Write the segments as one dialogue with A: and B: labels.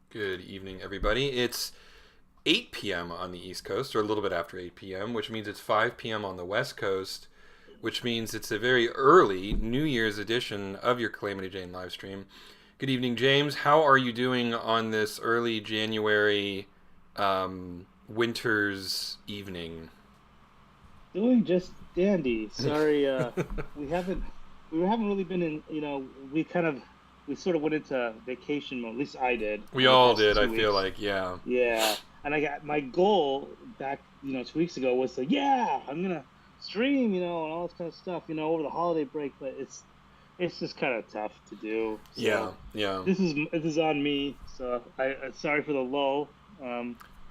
A: Good evening, everybody. It's 8 p.m. on the East Coast, or a little bit after 8 p.m., which means it's 5 p.m. on the West Coast, which means it's a very early New Year's edition of your Calamity Jane live stream. Good evening, James. How are you doing on this early January winter's evening?
B: Doing just dandy. Sorry, we haven't we haven't really been in. We sort of went into vacation mode. At least I did
A: We
B: over the
A: all
B: past
A: did, I
B: two
A: feel
B: weeks.
A: like, yeah.
B: Yeah, and I got my goal back, 2 weeks ago was to I'm gonna stream, and all this kind of stuff, over the holiday break. But it's just kind of tough to do.
A: Yeah,
B: So
A: yeah.
B: this is on me. So sorry for the lull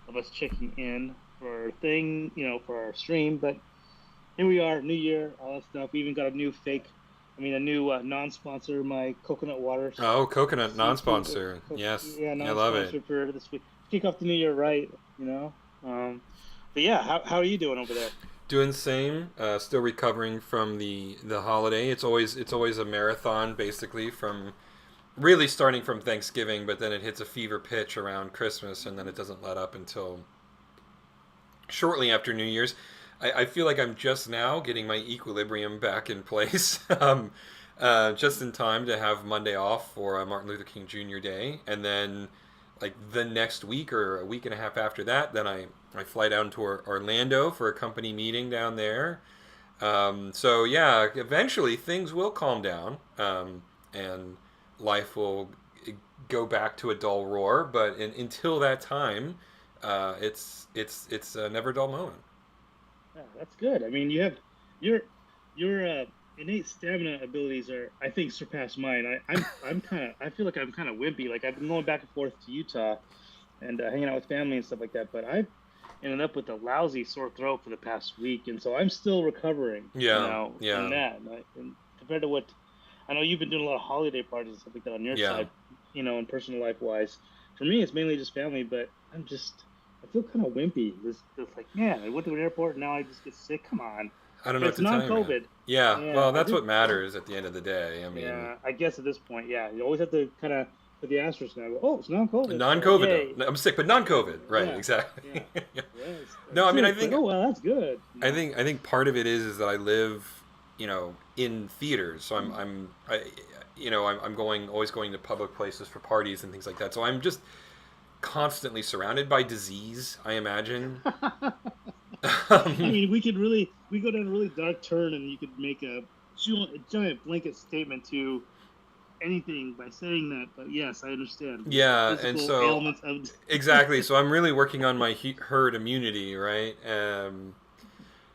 B: of us checking in for our thing, for our stream, but here we are, New Year, all that stuff. We even got a new non-sponsor, my coconut water.
A: Oh, coconut
B: Sweet tea,
A: non-sponsor. Yes,
B: yeah,
A: I love it.
B: non-sponsor for this week. Kick off the New Year right, you know. Um, but yeah, how are you doing over there?
A: Doing the same. Still recovering from the holiday. It's always a marathon, basically, from really starting from Thanksgiving, but then it hits a fever pitch around Christmas, and then it doesn't let up until shortly after New Year's. I feel like I'm just now getting my equilibrium back in place, just in time to have Monday off for Martin Luther King Jr. Day, and then like the next week or a week and a half after that, then I fly down to Orlando for a company meeting down there. So yeah, eventually things will calm down, and life will go back to a dull roar. But until that time, it's a never dull moment.
B: Yeah, that's good. I mean, your your innate stamina abilities are, I think, surpass mine. I feel like I'm kind of wimpy. Like I've been going back and forth to Utah and hanging out with family and stuff like that. But I've ended up with a lousy sore throat for the past week, and so I'm still recovering.
A: Yeah,
B: In
A: yeah,
B: that, and compared to what I know, you've been doing a lot of holiday parties and stuff like that on your
A: yeah.
B: side, in personal life wise. For me, it's mainly just family, but I feel kind of wimpy. It's like, man, I went to an airport and now I just get sick. Come on.
A: I don't know
B: But
A: what
B: it's
A: to tell you, man.
B: non-COVID.
A: Yeah,
B: Yeah,
A: well, that's what matters at the end of the day. I mean,
B: I guess at this point, yeah, you always have to kind of put the asterisk now. Go, oh, it's non-COVID, so
A: non-COVID though.
B: yay.
A: I'm sick, but non-COVID. Right,
B: Yeah,
A: exactly.
B: yeah, yeah. It's
A: No, I mean, I
B: sick, but
A: think
B: oh well, that's good.
A: I think part of it is that I live, in theaters, so I'm going always going to public places for parties and things like that. So I'm just constantly surrounded by disease, I imagine.
B: I
A: um,
B: mean, we go down a really dark turn, and you could make a giant blanket statement to anything by saying that. But yes, I understand the
A: yeah, and
B: physical
A: so
B: ailments of.
A: exactly. So I'm really working on my herd immunity, right?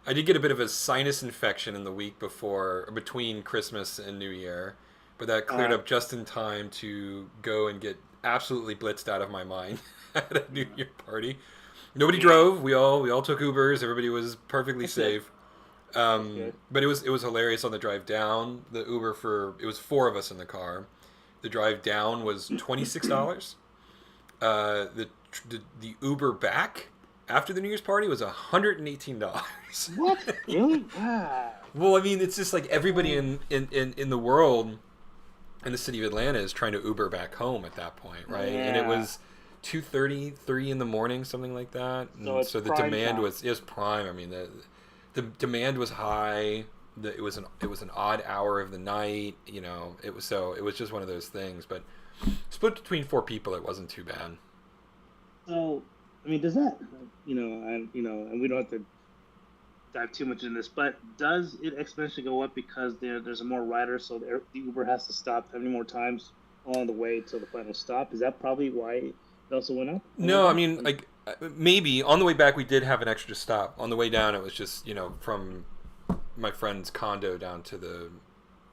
A: I did get a bit of a sinus infection in the week before, between Christmas and New Year, but that cleared
B: Uh,
A: up just in time to go and get absolutely blitzed out of my mind at a New Year party. Nobody
B: yeah,
A: drove. We all took Ubers. Everybody was perfectly
B: that's good.
A: safe.
B: That's good.
A: But it was hilarious on the drive down. The Uber for it was four of us in the car. The drive down was $26. The Uber back after the New Year's party was $118.
B: What? Really? Wow.
A: Well, I mean, it's just like everybody
B: Um,
A: in the world in the city of Atlanta is trying to Uber back home at that point, right? And it
B: yeah.
A: was 2:30, 3 in the morning, something like that.
B: So
A: And
B: it's
A: so the
B: prime
A: demand
B: time.
A: was prime. I mean, the demand was high. It was an odd hour of the night. It was just one of those things. But split between four people, it wasn't too bad.
B: So, I mean, does that, and we don't have to dive too much into this, but does it exponentially go up because there's a more riders, so the Uber has to stop how many more times along the way till the final stop? Is that probably why it also went up a little
A: No, I
B: bit?
A: mean, like maybe on the way back we did have an extra stop. On the way down, it was just from my friend's condo down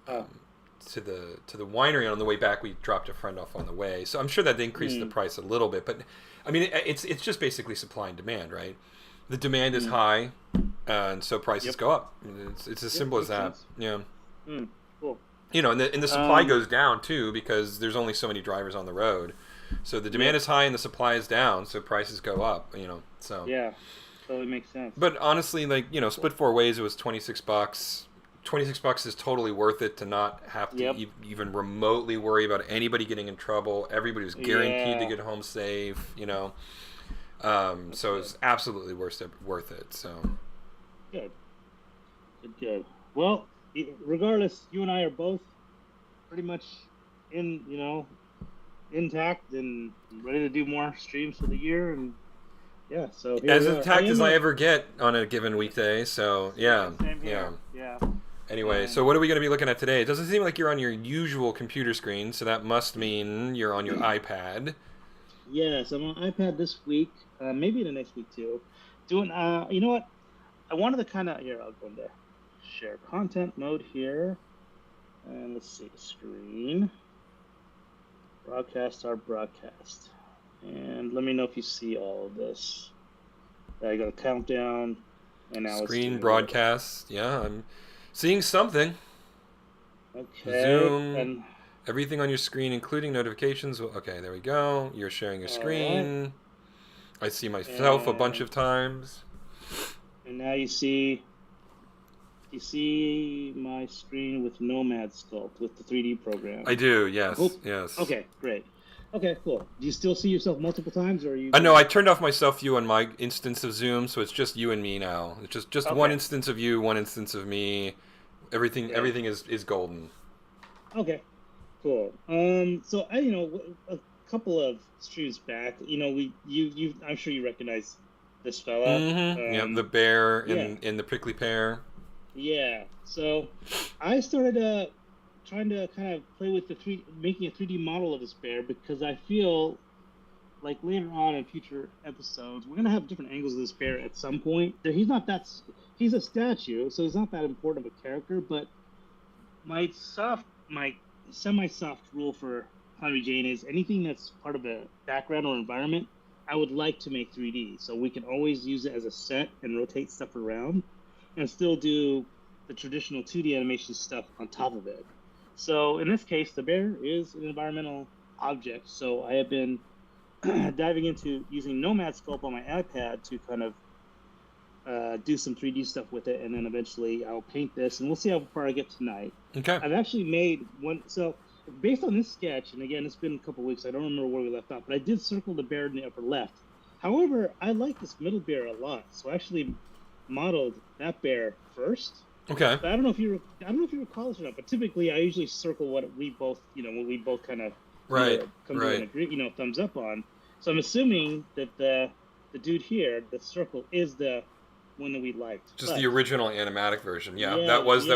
B: Oh,
A: um, to the winery. And on the way back, we dropped a friend off on the way. So I'm sure that increased the
B: mm,
A: price a little bit. But I mean, it's just basically supply and demand, right? The demand is
B: mm,
A: high, and so prices
B: yep,
A: go up. It's as
B: yep,
A: simple as
B: makes
A: that.
B: sense.
A: Yeah.
B: Cool.
A: And the supply
B: Um,
A: goes down too because there's only so many drivers on the road. So the demand
B: yep,
A: is high and the supply is down, so prices go up. So,
B: yeah, totally makes sense.
A: but honestly, like split
B: Cool.
A: four ways, it was $26. $26 is totally worth it to not have to
B: Yep.
A: even remotely worry about anybody getting in trouble. Everybody was guaranteed to
B: Yeah.
A: get home safe,
B: That's
A: So
B: good.
A: it's absolutely worth it. So
B: Good. Good. Good. Well, regardless, you and I are both pretty much in, intact and ready to do more streams for the year. And yeah, so here
A: as
B: we are. I
A: intact as
B: am
A: I
B: a
A: ever get on a given weekday. So yeah,
B: same
A: yeah.
B: here. Yeah.
A: Anyway, so
B: And
A: what are we going to be looking at today? It doesn't seem like you're on your usual computer screen, so that must mean you're on your iPad.
B: yes, I'm on iPad this week, maybe the next week too. Doing, you know what? I wanted to kind of here. I'll go into share content mode here, and let's see the screen. Broadcast our broadcast, and let me know if you see all of this. I got a countdown, and now it's
A: Screen
B: doing it.
A: broadcast. Yeah, I'm seeing something.
B: Okay,
A: Zoom.
B: and
A: Everything on your screen, including notifications. Okay, there we go. You're sharing your
B: all right,
A: screen. I see myself a bunch
B: and
A: of times.
B: now you see my screen with Nomad Sculpt with the 3D
A: I
B: program.
A: do,
B: I
A: yes,
B: hope.
A: yes.
B: Okay, great. Okay, cool. Do you still see yourself multiple times, or are you
A: I know
B: good?
A: I turned off my self view on my instance of Zoom, so it's just you and me now. It's just one
B: Okay,
A: instance of you, one instance of me. Everything
B: great.
A: everything is golden.
B: Okay, cool. So a couple of streams back, I'm sure you recognize this fella.
A: Mm-hmm. Yeah, the bear
B: Yeah,
A: in the prickly pear.
B: yeah. So I started trying to kind of play with making a 3D model of this bear because I feel like later on in future episodes we're gonna have different angles of this bear at some point. He's not he's a statue, so he's not that important of a character, but my semi-soft rule for Calamity Jane is anything that's part of a background or environment, I would like to make 3D, so we can always use it as a set and rotate stuff around, and still do the traditional 2D animation stuff on top of it. So in this case, the bear is an environmental object. So I have been diving into using Nomad Sculpt on my iPad to kind of do some 3D stuff with it, and then eventually I'll paint this, and we'll see how far I get tonight.
A: Okay.
B: I've actually made one. So based on this sketch, and again, it's been a couple weeks. I don't remember where we left off, but I did circle the bear in the upper left. However, I like this middle bear a lot, so I actually modeled that bear first.
A: Okay.
B: But I don't know if you recall this or not. But typically, I usually circle what we both, what we both kind of
A: Right.
B: either come to an
A: Right.
B: agree, thumbs up on. So I'm assuming that the dude here, the circle, is the one that we liked.
A: Just the
B: But
A: original animatic version. Yeah,
B: yeah, yeah,
A: that
B: which
A: was
B: is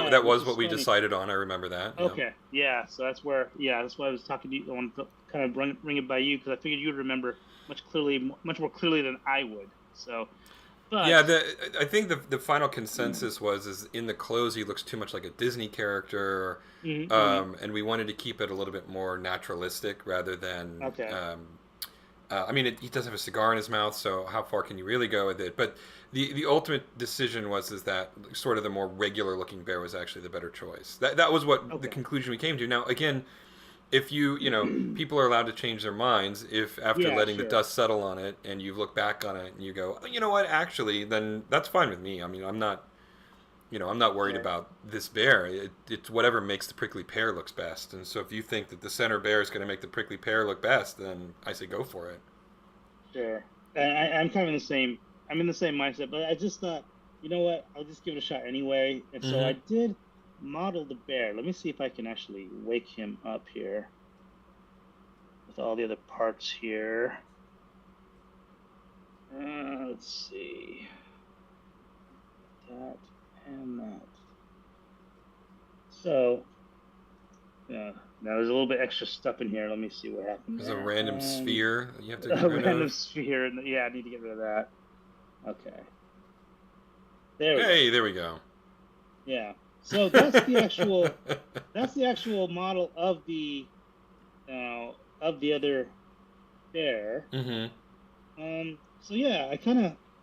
A: what we
B: funny.
A: decided on. I remember that. Yeah.
B: Okay, yeah, so that's why I was talking to you. I wanted to kind of bring it by you because I figured you'd remember much more clearly than I would. So, but
A: Yeah, I think the final consensus was is in the clothes he looks too much like a Disney character,
B: mm-hmm,
A: and we wanted to keep it a little bit more naturalistic rather than.
B: okay,
A: I mean, he does have a cigar in his mouth, so how far can you really go with it? But the ultimate decision was is that sort of the more regular looking bear was actually the better choice. That was what the
B: okay,
A: conclusion we came to. Now again, if people are allowed to change their minds if after
B: yeah,
A: letting the
B: sure,
A: dust settle on it and you look back on it and you go, "Oh, you know what, actually, then that's fine with me. I mean, I'm not worried
B: sure,
A: about this bear. It's whatever makes the prickly pear looks best. And so if you think that the center bear is going to make the prickly pear look best, then I say go for it.
B: sure. I'm kind of in the same. I'm in the same mindset, but I just thought, you know what? I'll just give it a shot anyway. And so I
A: Mm-hmm.
B: did model the bear. Let me see if I can actually wake him up here with all the other parts here. Let's see. That and that. So, yeah. Now there's a little bit extra stuff in here. Let me see what happened
A: There's a
B: there.
A: random
B: And
A: sphere that you have to get
B: a
A: rid
B: random
A: of.
B: sphere. Yeah, I need to get rid of that. Okay. There we go.
A: Hey, there we go.
B: Yeah. So that's the actual model of the other bear.
A: Mm-hmm.
B: So yeah,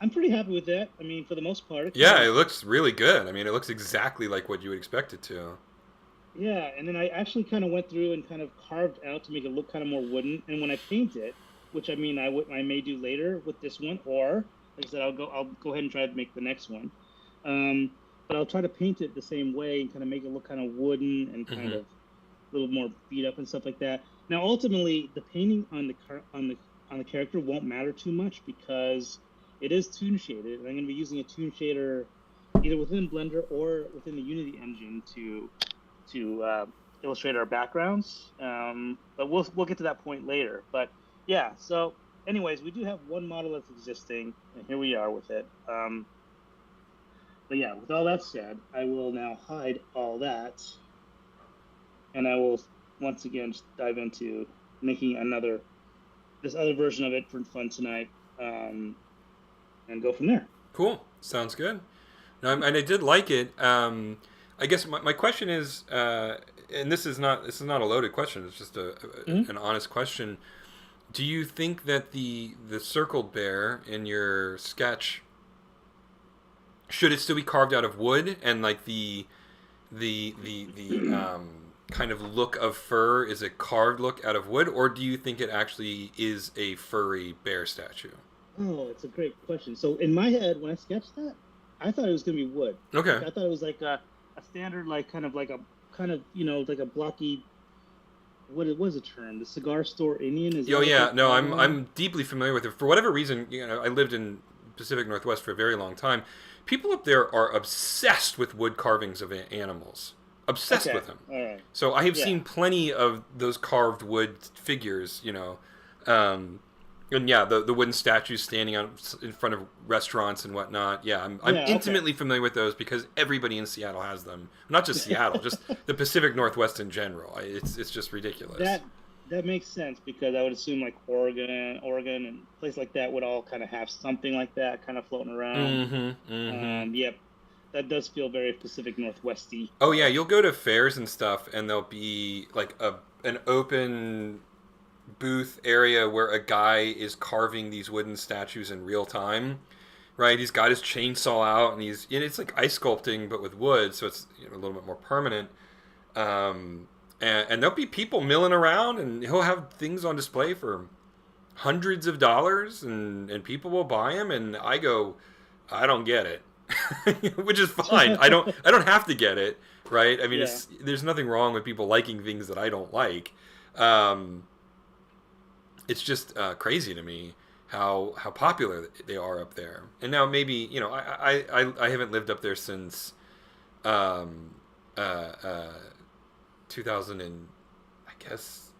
B: I'm pretty happy with that. I mean, for the most part, it kind
A: Yeah,
B: of
A: it looks really good. I mean, it looks exactly like what you would expect it to.
B: yeah. And then I actually kind of went through and kind of carved out to make it look kind of more wooden. And when I paint it, which I mean I may do later with this one, or like I said, I'll go ahead and try to make the next one. Um, but I'll try to paint it the same way and kind of make it look kind of wooden and kind
A: Mm-hmm.
B: of a little more beat up and stuff like that. Now, ultimately, the painting on the character won't matter too much because it is toon shaded, and I'm going to be using a toon shader either within Blender or within the Unity engine to illustrate our backgrounds. But we'll get to that point later. But yeah, so anyways, we do have one model that's existing, and here we are with it. But yeah, with all that said, I will now hide all that, and I will once again just dive into making this other version of it for fun tonight, and go from there.
A: Cool. Sounds good. No, and I did like it. I guess my question is, and this is not a loaded question. It's just
B: Mm-hmm.
A: an honest question. Do you think that the circled bear in your sketch should it still be carved out of wood and like the kind of look of fur is a carved look out of wood, or do you think it actually is a furry bear statue?
B: Oh, it's a great question. So in my head, when I sketched that, I thought it was gonna be wood. Like
A: Okay.
B: I thought it was like a standard, like kind of like a blocky. What it was a term? The cigar store Indian, is that
A: Oh
B: what they
A: yeah, no,
B: call them?
A: I'm deeply familiar with it. For whatever reason, I lived in Pacific Northwest for a very long time. People up there are obsessed with wood carvings of animals. Obsessed
B: Okay,
A: with them.
B: all right,
A: So I have
B: yeah,
A: seen plenty of those carved wood figures, um, and yeah, the wooden statues standing in front of restaurants and whatnot. Yeah, I'm
B: yeah, okay.
A: intimately familiar with those because everybody in Seattle has them. Not just Seattle, just the Pacific Northwest in general. It's just ridiculous.
B: that that makes sense because I would assume like Oregon, and places like that would all kind of have something like that kind of floating around.
A: Mm-hmm. Mm-hmm.
B: Yep, that does feel very Pacific Northwesty.
A: Oh yeah, you'll go to fairs and stuff, and there'll be like an open booth area where a guy is carving these wooden statues in real time. Right, he's got his chainsaw out, and it's like ice sculpting, but with wood, so it's a little bit more permanent. And there'll be people milling around, and he'll have things on display for hundreds of dollars, and people will buy them. And I go, I don't get it, which is fine. I don't have to get it, right? I mean,
B: Yeah.
A: there's nothing wrong with people liking things that I don't like. Um, it's just crazy to me how popular they are up there. And now maybe I haven't lived up there since um, uh, uh, 2000 and I guess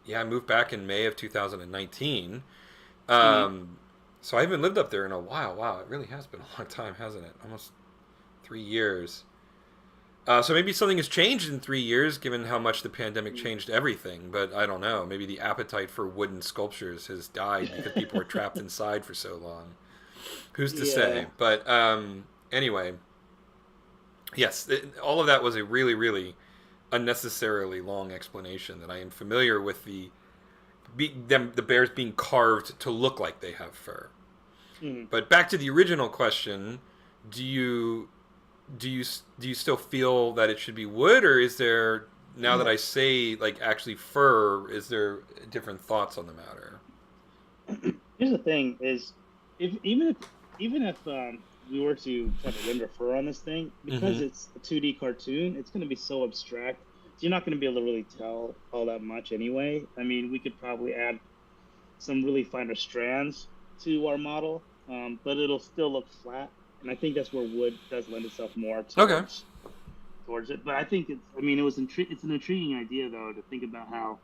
A: yeah, I moved back in May of 2019.
B: Hmm.
A: So I haven't lived up there in a while. Wow, it really has been a long time, hasn't it? Almost 3 years. So maybe something has changed in 3 years, given how much the pandemic changed everything. But I don't know. Maybe the appetite for wooden sculptures has died because people were trapped inside for so long. Who's to
B: Yeah.
A: say? But anyway, yes, all of that was a really, really unnecessarily long explanation. That I am familiar with the bears being carved to look like they have fur.
B: Hmm.
A: But back to the original question: Do you do you still feel that it should be wood, or is there, now that I say like actually fur, is there different thoughts on the matter?
B: Here's the thing: is if even if we were to try to render fur on this thing,
A: Mm-hmm.
B: because it's a 2D cartoon, it's going to be so abstract. So you're not going to be able to really tell all that much anyway. I mean, we could probably add some really finer strands to our model, but it'll still look flat. And I think that's where wood does lend itself more
A: Okay.
B: towards it. But I think I mean, it's an intriguing idea though to think about how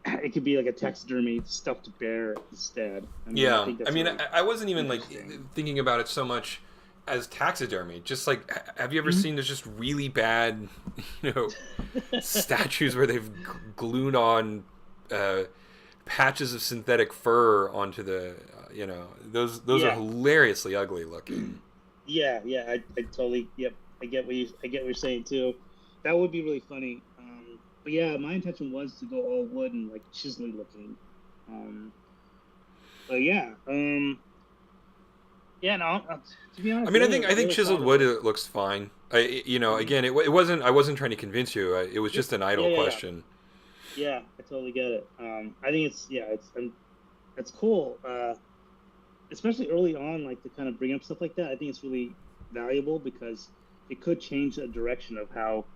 B: it could be like a taxidermy stuffed bear instead. I mean, I
A: Yeah,
B: think
A: I
B: that's
A: mean,
B: really
A: I wasn't even like
B: interesting.
A: thinking about it so much as taxidermy. Just like, have you ever
B: Mhm.
A: seen there's just really bad, you know, statues where they've glued on uh, patches of synthetic fur onto those are
B: Yeah,
A: hilariously ugly looking.
B: yeah. I totally. Yep. I get what you're saying too. That would be really funny. But yeah, my intention was to go all wood and like chiselly looking. Um, but yeah. Yeah. No. To be
A: I
B: honest,
A: mean, I think
B: the other
A: chiseled
B: thought of
A: wood
B: it.
A: looks fine.
B: Hmm.
A: Again, it wasn't. I wasn't trying to convince you. It was
B: Yeah.
A: just an
B: Yeah.
A: idle
B: Yeah. Yeah.
A: question.
B: Yeah. I totally get it. I think it's yeah. It's cool. Especially early on, like to kind of bring up stuff like that. I think it's really valuable because it could change the direction of how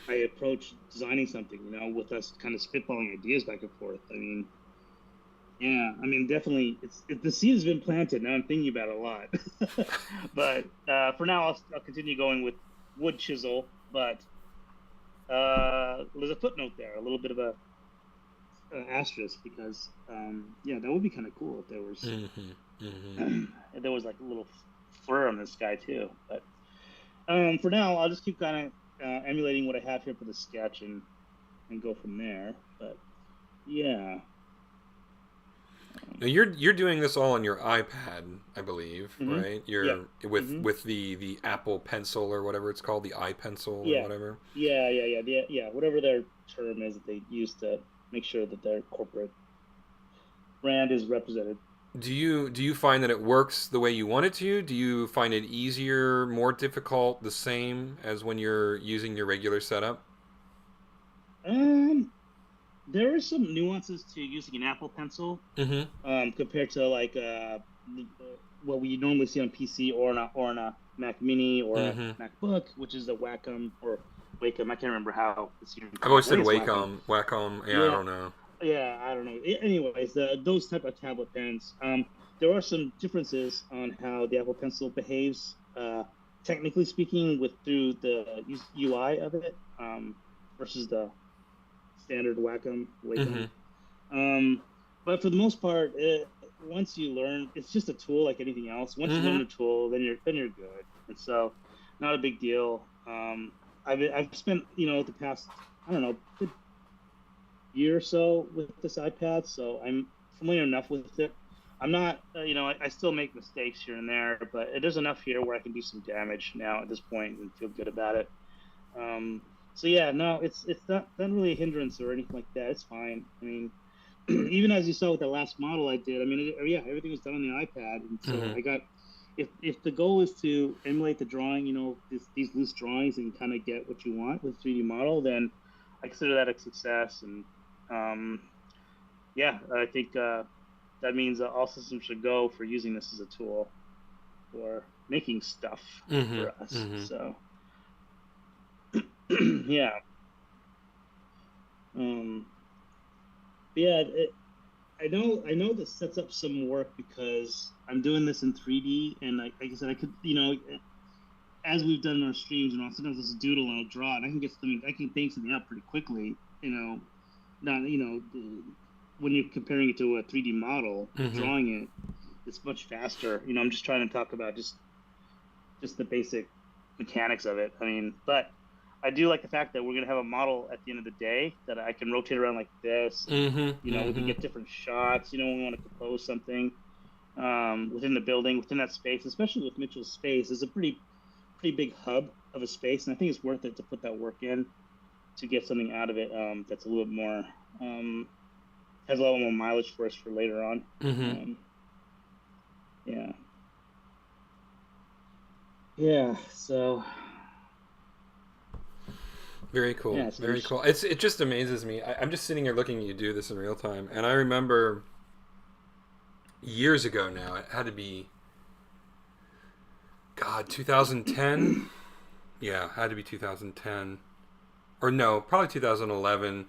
B: I approach designing something. With us kind of spitballing ideas back and forth. I mean, yeah, I mean, definitely, the seed has been planted. Now I'm thinking about it a lot, but for now, I'll continue going with wood chisel. But there's a footnote there, a little bit of a asterisk, because yeah, that would be kind of cool if there was if there was like a little fur on this guy too. But for now, I'll just keep kind of emulating what I have here for the sketch and go from there. But yeah.
A: Now you're doing this all on your iPad, I believe,
B: Mm-hmm.
A: right?
B: Yeah.
A: You're
B: Mm-hmm.
A: with the Apple Pencil or whatever it's called, the iPencil or
B: Yeah.
A: whatever.
B: Yeah. Whatever their term is that they use to make sure that their corporate brand is represented.
A: Do you find that it works the way you want it to? Do you find it easier, more difficult, the same as when you're using your regular setup?
B: Um, there are some nuances to using an Apple Pencil
A: Mm-hmm.
B: compared to like what we normally see on PC or on a Mac Mini or a
A: Mm-hmm.
B: MacBook, which is the Wacom or Wacom. I can't remember how it's even
A: I've always
B: pronounced. I
A: said
B: think it's Wacom.
A: Wacom. Wacom. Yeah, I
B: Yeah,
A: don't know.
B: yeah, I don't know. Anyways, those type of tablet pens. There are some differences on how the Apple Pencil behaves, technically speaking, with through the UI of it, versus the standard Wacom.
A: Mm-hmm.
B: Um, but for the most part, once you learn, it's just a tool like anything else. Once you learn
A: Mm-hmm.
B: the tool, then you're good, and so not a big deal. I've spent the past, I don't know, good year or so with this iPad, so I'm familiar enough with it. I'm not, I still make mistakes here and there, but there's enough here where I can do some damage now at this point and feel good about it. Um, so yeah, no, it's not really a hindrance or anything like that. It's fine. I mean, even as you saw with the last model I did, I mean, yeah, everything was done on the iPad, and so
A: Mm-hmm.
B: I got. If the goal is to emulate the drawing, these loose drawings, and kind of get what you want with 3D model, then I consider that a success. And um, yeah, I think that means all systems should go for using this as a tool for making stuff for
A: Mm-hmm.
B: us.
A: Mm-hmm.
B: So yeah, um, yeah. I know this sets up some work because I'm doing this in 3D, and like I said, I could, as we've done in our streams, sometimes I'll just doodle and I'll draw, and I can think something out pretty quickly. Not, when you're comparing it to a 3D model,
A: Mm-hmm.
B: drawing it, it's much faster. I'm just trying to talk about just the basic mechanics of it. I mean, but I do like the fact that we're gonna have a model at the end of the day that I can rotate around like this, and
A: Mm-hmm.
B: we can
A: Mm-hmm.
B: get different shots. When we want to compose something within the building, within that space, especially with Mitchell's space, is a pretty big hub of a space, and I think it's worth it to put that work in to get something out of it that's a little bit more um, has a little more mileage for us for later on.
A: Mm-hmm.
B: Um, yeah, yeah. So
A: Very cool.
B: yeah, so
A: Very cool. It just amazes me. I'm just sitting here looking at you do this in real time, and I remember years ago now. It had to be God 2010. Yeah, had to be 2010, or no, probably 2011.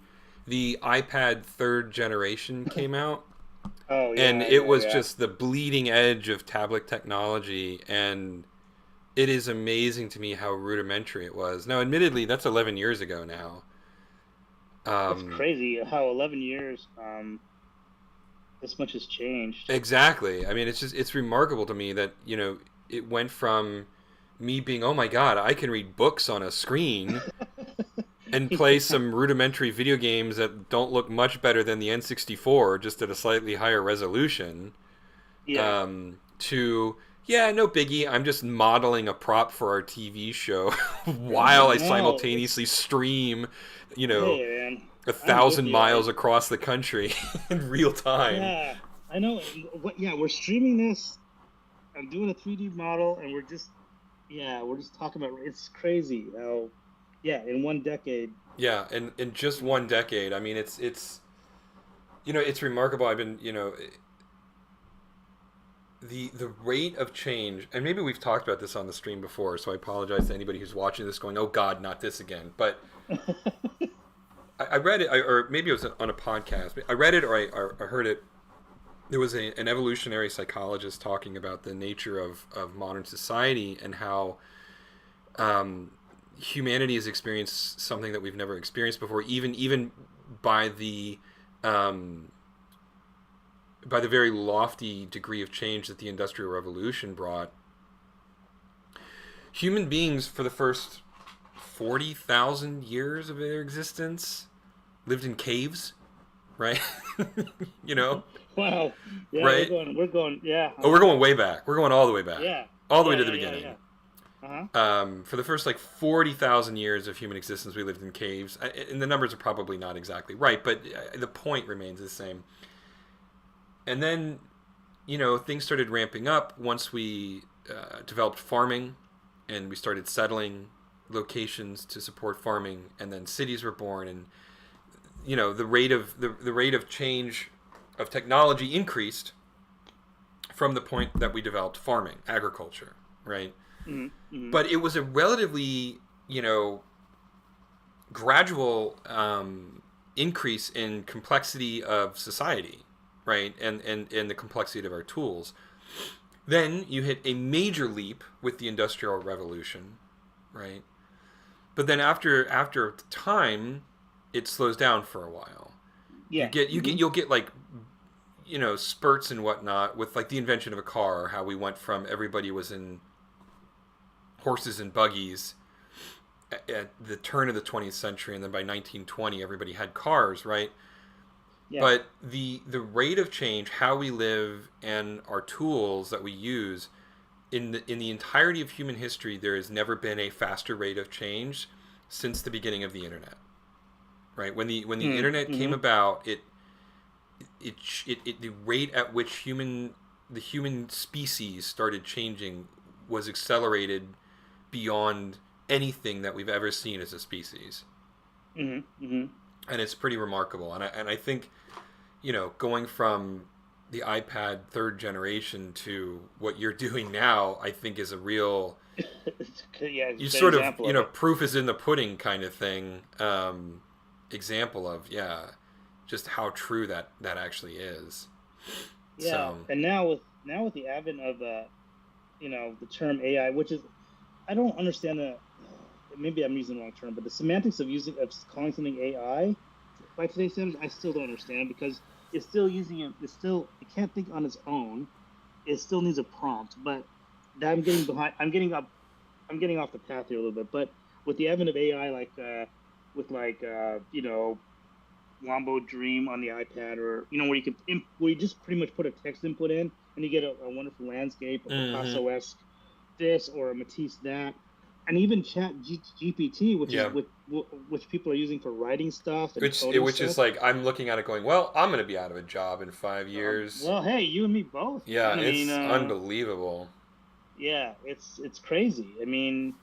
A: The iPad third generation came out,
B: oh
A: and
B: yeah,
A: it
B: yeah,
A: was
B: yeah.
A: just the bleeding edge of tablet technology, and it is amazing to me how rudimentary it was. Now, admittedly, that's 11 years ago now.
B: That's
A: Um,
B: crazy how 11 years this much has changed.
A: exactly. I mean, it's remarkable to me that it went from me being, oh my god, I can read books on a screen and play
B: Yeah,
A: some rudimentary video games that don't look much better than the N64, just at a slightly higher resolution.
B: yeah.
A: To yeah, no biggie. I'm just modeling a prop for our TV show while I
B: No,
A: simultaneously stream, you know,
B: hey man,
A: a
B: I'm with
A: thousand
B: you.
A: miles across the country in real time.
B: Yeah, I know. What? Yeah, we're streaming this. I'm doing a 3D model, and we're just talking about. It's crazy how, yeah, in one decade.
A: Yeah, and in just
B: Yeah.
A: one decade. I mean, it's remarkable. I've been the rate of change, and maybe we've talked about this on the stream before, so I apologize to anybody who's watching this going, "Oh God, not this again." But I read it, or maybe it was on a podcast. I read it, or I heard it. There was an evolutionary psychologist talking about the nature of modern society and how humanity has experienced something that we've never experienced before, even by um, by the very lofty degree of change that the Industrial Revolution brought. Human beings, for the first 40,000 years of their existence, lived in caves, right? you know,
B: Wow. Yeah,
A: right?
B: we're going. Yeah.
A: Oh, we're going way back. We're going all the way back,
B: Yeah.
A: all the way
B: Yeah.
A: to the
B: Yeah. Yeah.
A: beginning.
B: Yeah. Uh huh.
A: For the first like 40,000 years of human existence, we lived in caves, and the numbers are probably not exactly right, but the point remains the same. And then, things started ramping up once we developed farming, and we started settling locations to support farming, and then cities were born, and the rate of change of technology increased from the point that we developed farming, agriculture, right?
B: Mm-hmm. Mm-hmm.
A: But it was a relatively, gradual increase in complexity of society, right? And the complexity of our tools. Then you hit a major leap with the Industrial Revolution, right? But then after time, it slows down for a while.
B: Yeah.
A: You'll get like spurts and whatnot with like the invention of a car, how we went from everybody was in horses and buggies at the turn of the 20th century, and then by 1920 everybody had cars, right?
B: Yeah.
A: But the rate of change, how we live, and our tools that we use in the entirety of human history, there has never been a faster rate of change since the beginning of the internet, right? When the internet came about, the rate at which the human species started changing was accelerated beyond anything that we've ever seen as a species.
B: Mm-hmm. Mm-hmm.
A: And it's pretty remarkable. And I think, going from the iPad third generation to what you're doing now, I think is a real,
B: Yeah,
A: you sort of proof is in the pudding kind of thing, example of, just how true that actually is.
B: Yeah,
A: So,
B: and now with the advent of the term AI, which is, I don't understand maybe I'm using the wrong term, but the semantics of calling something AI by today's standards, I still don't understand, because it's still it can't think on its own. It still needs a prompt, but that I'm getting behind. I'm getting off the path here a little bit. But with the advent of AI, Wombo Dream on the iPad, or where you just pretty much put a text input in and you get a wonderful landscape, a Picasso-esque this or a Matisse that, and even Chat GPT, which people are using for writing stuff and
A: which
B: stuff.
A: is like, I'm looking at it going, well, I'm going to be out of a job in 5 years.
B: Well, hey, you and me both.
A: Yeah, it's unbelievable.
B: Yeah, it's crazy. I mean,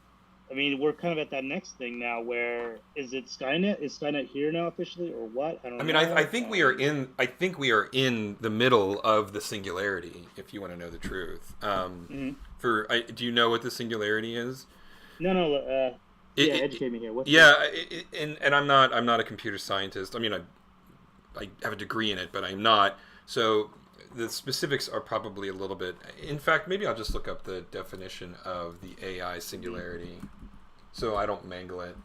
B: we're kind of at that next thing now. Where is it? Skynet? Is Skynet here now officially, or what? I don't know.
A: I think we are in. I think we are in the middle of the singularity. If you want to know the truth, do you know what the singularity is?
B: No. Educate me here.
A: And I'm not a computer scientist. I mean, I have a degree in it, but I'm not. So the specifics are probably a little bit. In fact, maybe I'll just look up the definition of the AI singularity, so I don't mangle it.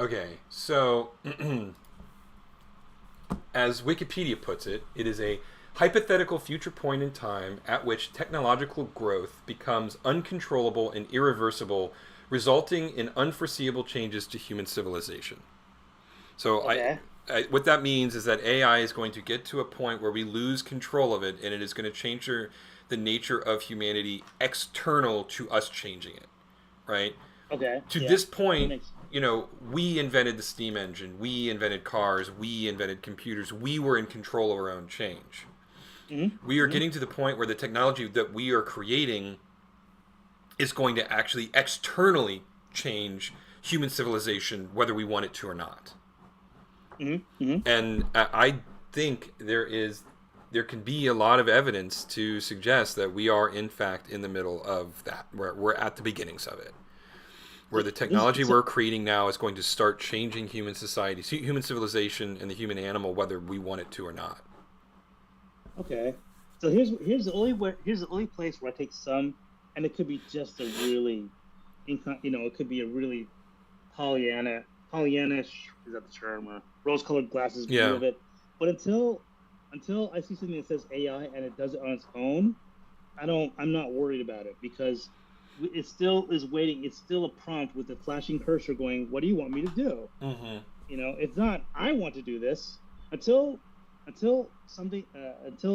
A: Okay, so as Wikipedia puts it, it is a hypothetical future point in time at which technological growth becomes uncontrollable and irreversible, resulting in unforeseeable changes to human civilization. So
B: Okay.
A: what that means is that AI is going to get to a point where we lose control of it, and it is going to change the nature of humanity external to us changing it, right?
B: Okay.
A: To this point, we invented the steam engine, we invented cars, we invented computers, we were in control of our own change. We are getting to the point where the technology that we are creating is going to actually externally change human civilization, whether we want it to or not.
B: Mm-hmm. Mm-hmm.
A: And I think there can be a lot of evidence to suggest that we are in fact in the middle of that. We're at the beginnings of it, where
B: So
A: the
B: this,
A: technology
B: so
A: we're creating now is going to start changing human society, human civilization, and the human animal, whether we want it to or not.
B: okay. So here's the only place where I take some, and it could be just a really, it could be a really Pollyannish is that the term? Rose-colored glasses view
A: Yeah.
B: of it. But until I see something that says AI and it does it on its own, I'm not worried about it because it still is waiting. It's still a prompt with a flashing cursor going, "What do you want me to do?"
A: Mm-hmm.
B: It's not I want to do this until until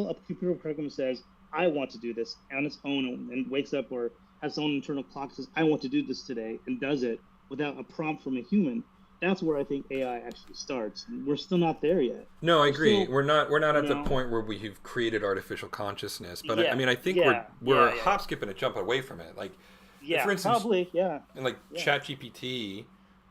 B: a computer program says I want to do this on its own and wakes up or has its own internal clock says I want to do this today and does it without a prompt from a human. That's where I think AI actually starts. We're still not there yet.
A: No, I
B: We're
A: agree.
B: still,
A: We're not
B: you
A: at the
B: know,
A: point where we've created artificial consciousness, but I
B: yeah,
A: mean, I think we're
B: yeah,
A: we're
B: yeah,
A: a
B: yeah,
A: hop, skip, and a jump away from it. Like,
B: yeah,
A: for instance,
B: probably, yeah,
A: in like
B: yeah,
A: ChatGPT,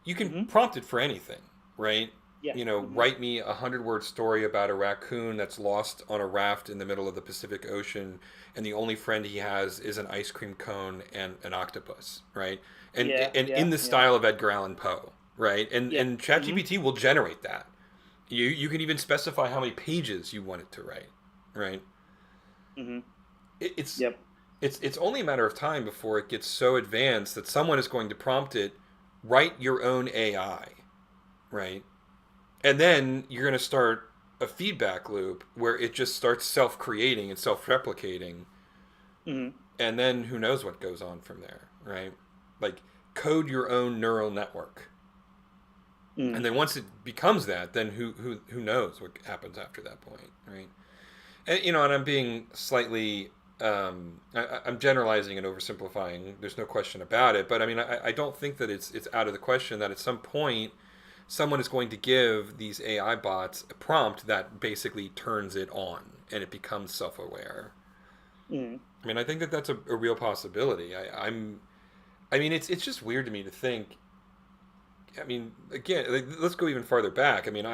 A: you can
B: mm-hmm,
A: prompt it for anything, right?
B: yeah, mm-hmm,
A: Write me 100-word story about a raccoon that's lost on a raft in the middle of the Pacific Ocean, and the only friend he has is an ice cream cone and an octopus, right?
B: yeah,
A: And
B: yeah,
A: in the
B: yeah,
A: style of Edgar Allan Poe, right?
B: yeah,
A: And
B: mm-hmm,
A: ChatGPT will generate that. You can even specify how many pages you want it to write, right?
B: mm-hmm,
A: It, it's
B: yep,
A: it's only a matter of time before it gets so advanced that someone is going to prompt it, write your own AI, right? And then you're going to start a feedback loop where it just starts self-creating and self-replicating,
B: mm-hmm,
A: and then who knows what goes on from there, right? Like, code your own neural network,
B: mm-hmm.
A: and then once it becomes that, then who knows what happens after that point, right? And I'm being slightly, I'm generalizing and oversimplifying. There's no question about it. But I mean, I don't think that it's out of the question that at some point someone is going to give these AI bots a prompt that basically turns it on and it becomes self-aware.
B: Mm-hmm.
A: I mean, I think that that's a real possibility. I mean, it's just weird to me to think. I mean, again, like, let's go even farther back. I mean,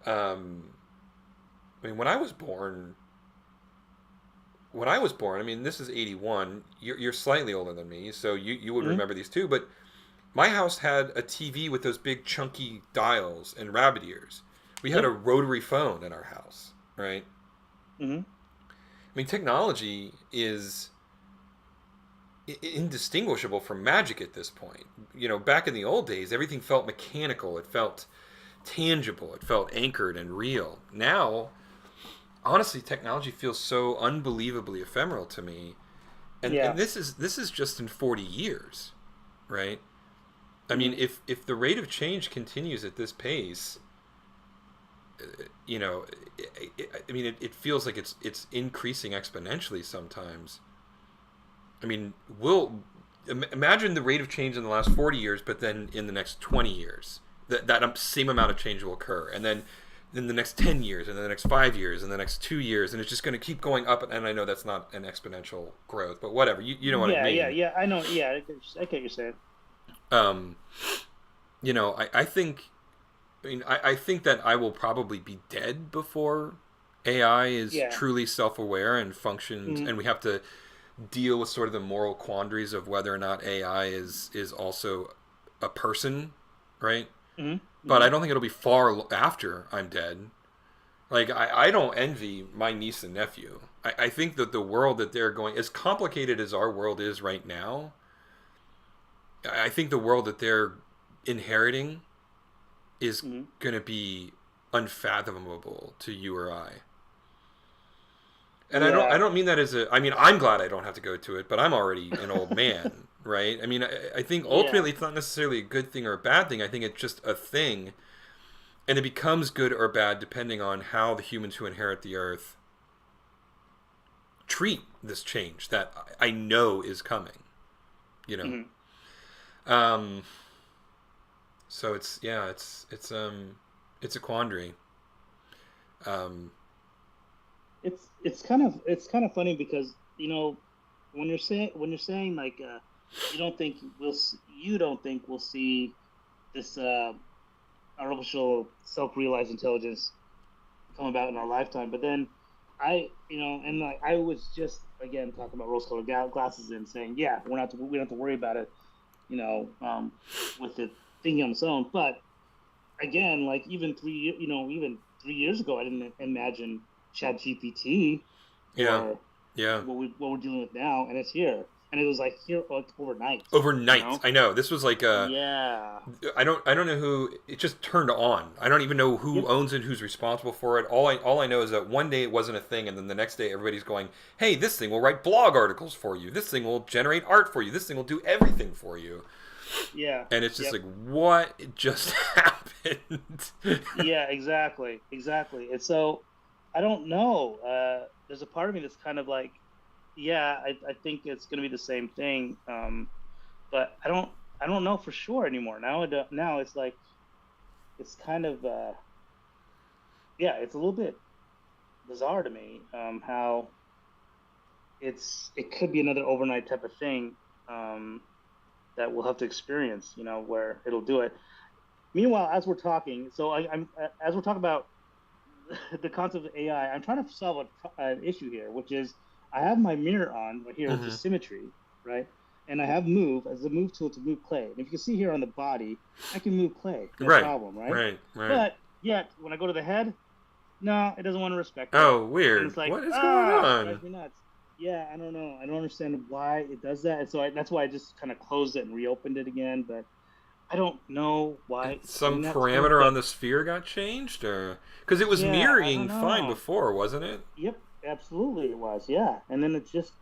A: um, I mean, when I was born, I mean, this is 81. You're slightly older than me, so you would
B: Mm-hmm.
A: remember these too. But my house had a TV with those big chunky dials and rabbit ears. We had a
B: Yep.
A: rotary phone in our house, right?
B: Mm-hmm.
A: I mean, technology is indistinguishable from magic at this point. Back in the old days, everything felt mechanical. It felt tangible. It felt anchored and real. Now, honestly, technology feels so unbelievably ephemeral to me. And
B: Yeah.
A: this is just in 40 years, right? I mean,
B: Mm-hmm.
A: if the rate of change continues at this pace, you know, I mean, it feels like it's increasing exponentially sometimes. I mean, imagine the rate of change in the last 40 years, but then in the next 20 years, that same amount of change will occur, and then in the next 10 years, and the next 5 years, and the next 2 years, and it's just going to keep going up. And I know that's not an exponential growth, but whatever. You know what I
B: Yeah, yeah,
A: mean.
B: yeah. I know. Yeah, I get what you're saying.
A: Um, I think. I mean, I think that I will probably be dead before AI is
B: Yeah.
A: truly self-aware and functions,
B: Mm-hmm.
A: and we have to deal with sort of the moral quandaries of whether or not AI is also a person, right?
B: Mm-hmm.
A: But
B: Mm-hmm.
A: I don't think it'll be far after I'm dead. Like, I don't envy my niece and nephew. I think that the world that they're going, as complicated as our world is right now, I think the world that they're inheriting is
B: Mm-hmm.
A: going to be unfathomable to you or I. And I
B: Yeah.
A: don't mean that as a. I mean, I'm glad I don't have to go to it, but I'm already an old man, right? I mean, I think
B: Yeah.
A: ultimately it's not necessarily a good thing or a bad thing. I think it's just a thing, and it becomes good or bad depending on how the humans who inherit the earth treat this change that I know is coming. You know.
B: Mm-hmm.
A: Um. So it's a quandary. Um.
B: It's kind of funny because when you're saying like you don't think we'll see this artificial self-realized intelligence come about in our lifetime. But then and like I was just again talking about rose-colored glasses and saying, yeah, we don't have to worry about it, you know, with the thinking on its own. But again, like even 3 years ago, I didn't imagine Chat GPT
A: Yeah.
B: or
A: Yeah.
B: what we're dealing with now, and it's here, and it was like here like overnight. You
A: Overnight.
B: know?
A: I know. This was like
B: Yeah.
A: I don't know who it just turned on. I don't even know who
B: Yep.
A: owns it, who's responsible for it. All I know is that one day it wasn't a thing, and then the next day everybody's going, "Hey, this thing will write blog articles for you. This thing will generate art for you. This thing will do everything for you."
B: Yeah.
A: And it's just
B: Yep.
A: like, what just happened?
B: Yeah. Exactly. Exactly. And so I don't know. There's a part of me that's kind of like, yeah, I think it's going to be the same thing. But I don't know for sure anymore. Now it's like it's kind of yeah, it's a little bit bizarre to me how it could be another overnight type of thing um, that we'll have to experience. You know, where it'll do it. Meanwhile, as we're talking, I'm as we're talking about the concept of AI, I'm trying to solve an issue here, which is I have my mirror on right here, which
A: Hmm.
B: is symmetry, right? And I have move as a move tool to move clay. And if you can see here on the body, I can move clay, no
A: Right,
B: problem, right?
A: right, right.
B: But yet, when I go to the head, no, it doesn't want to respect it.
A: Oh,
B: And
A: weird.
B: it's like,
A: What is going on?
B: drives me nuts. Yeah, I don't know. I don't understand why it does that. And so that's why I just kind of closed it and reopened it again. But I don't know why it's
A: Some
B: doing that to me.
A: parameter on
B: But
A: the sphere got changed, or because it was
B: yeah, I don't
A: mirroring fine
B: know.
A: before, wasn't it?
B: Yep, absolutely it was. Yeah, and then it just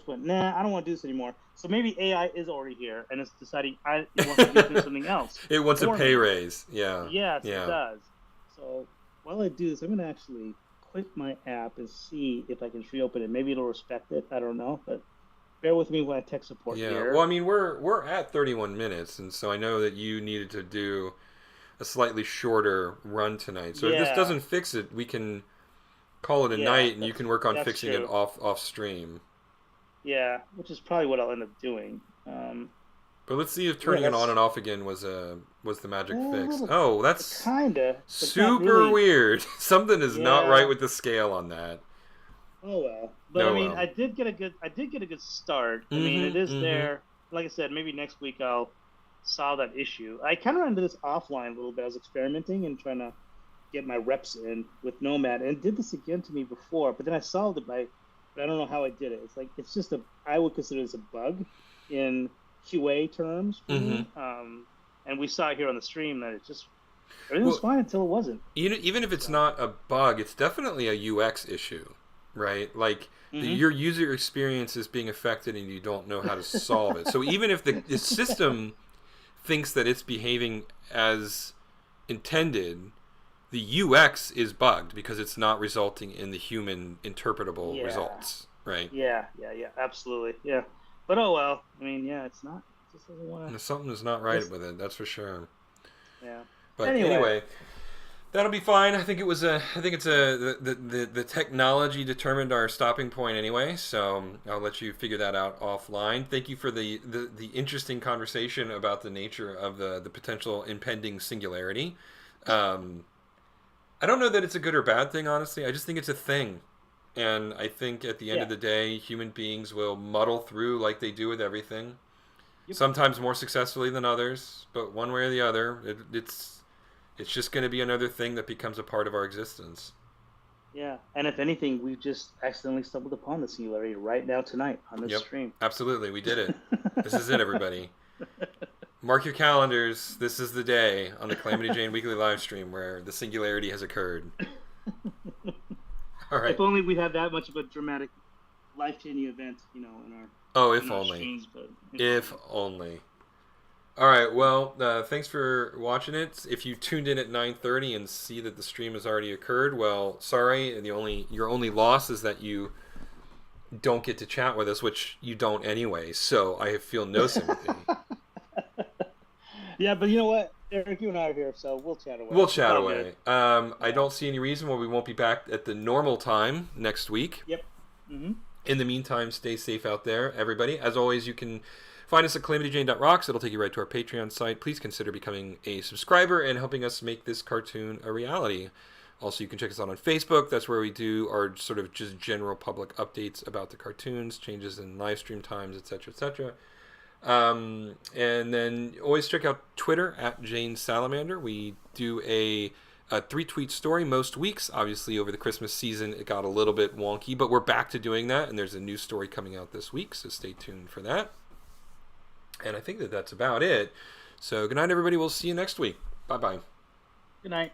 B: went. Nah, I don't want to do this anymore. So maybe AI is already here and it's deciding it wants to do something else
A: It wants a
B: for
A: pay
B: me.
A: raise. Yeah,
B: Yes, it
A: yeah,
B: does. So while I do this, I'm gonna actually quit my app and see if I can reopen it. Maybe it'll respect it. I don't know, but bear with me when I tech support
A: yeah. Well,
B: here.
A: I mean, we're at 31 minutes, and so I know that you needed to do a slightly shorter run tonight. So if this
B: Yeah,
A: doesn't fix it, we can call it a
B: yeah,
A: night, and you can work on
B: that's
A: fixing it
B: true.
A: off stream.
B: Yeah, which is probably what I'll end up doing.
A: But let's see if
B: Yeah,
A: turning it on
B: that's
A: and off again was the
B: a
A: magic fix.
B: little
A: Oh, that's
B: kinda, but not
A: super
B: really.
A: weird. Something is not right
B: Yeah.
A: with the scale on that.
B: Oh well, but I
A: Oh
B: mean,
A: well.
B: I did get a good start. I mean, it
A: Mm-hmm.
B: is
A: Mm-hmm.
B: there. Like I said, maybe next week I'll solve that issue. I kind of ran into this offline a little bit. I was experimenting and trying to get my reps in with Nomad, and it did this again to me before. But then I solved it but I don't know how I did it. It's like it's just I would consider this a bug in QA terms for
A: Mm-hmm.
B: me. And we saw it here on the stream that it just everything was
A: Well,
B: fine until it wasn't.
A: even if it's
B: So.
A: not a bug, it's definitely a UX issue, right? Like
B: Hmm.
A: your user experience is being affected, and you don't know how to solve it. So even if the system thinks that it's behaving as intended, the UX is bugged because it's not resulting in the human interpretable
B: Yeah.
A: results, right?
B: Yeah, absolutely. Yeah. But oh well. I mean, yeah, it's not. It just doesn't want to.
A: Something is not right
B: Just
A: with it, that's for sure.
B: yeah.
A: But
B: Anyway.
A: anyway, that'll be fine. I think it was a. I think it's a. The technology determined our stopping point anyway. So I'll let you figure that out offline. Thank you for the interesting conversation about the nature of the potential impending singularity. Um, I don't know that it's a good or bad thing, honestly. I just think it's a thing. And I think at the end of
B: Yeah.
A: the day, human beings will muddle through like they do with everything.
B: Yep.
A: Sometimes more successfully than others, but one way or the other, it's just going to be another thing that becomes a part of our existence.
B: Yeah. And if anything, we've just accidentally stumbled upon the singularity right now tonight on this
A: Yep,
B: stream.
A: absolutely, we did it. This is it, everybody. Mark your calendars. This is the day on the Calamity Jane weekly live stream where the singularity has occurred. All right.
B: If only we had that much of a dramatic, life-changing event,
A: Oh,
B: in
A: if
B: our
A: only.
B: streams. But if
A: If
B: only.
A: only. All right. Well, thanks for watching it. If you tuned in at 9:30 and see that the stream has already occurred, well, sorry. Your only loss is that you don't get to chat with us, which you don't anyway. So I feel no sympathy.
B: Yeah, but you know what, Eric, you and I are here, so we'll chat away.
A: We'll
B: It's
A: chat
B: all good.
A: away. I
B: Yeah.
A: don't see any reason why we won't be back at the normal time next week.
B: Yep. Mm-hmm.
A: In the meantime, stay safe out there, everybody. As always, you can Find us at calamityjane.rocks. It'll take you right to our Patreon site. Please consider becoming a subscriber and helping us make this cartoon a reality. Also, you can check us out on Facebook. That's where we do our sort of just general public updates about the cartoons, changes in live stream times, etc., etc. And then always check out Twitter at Jane Salamander. We do a 3-tweet story most weeks. Obviously, over the Christmas season, it got a little bit wonky, but we're back to doing that, and there's a new story coming out this week, so stay tuned for that. And I think that's about it. So good night, everybody. We'll see you next week. Bye-bye.
B: Good night.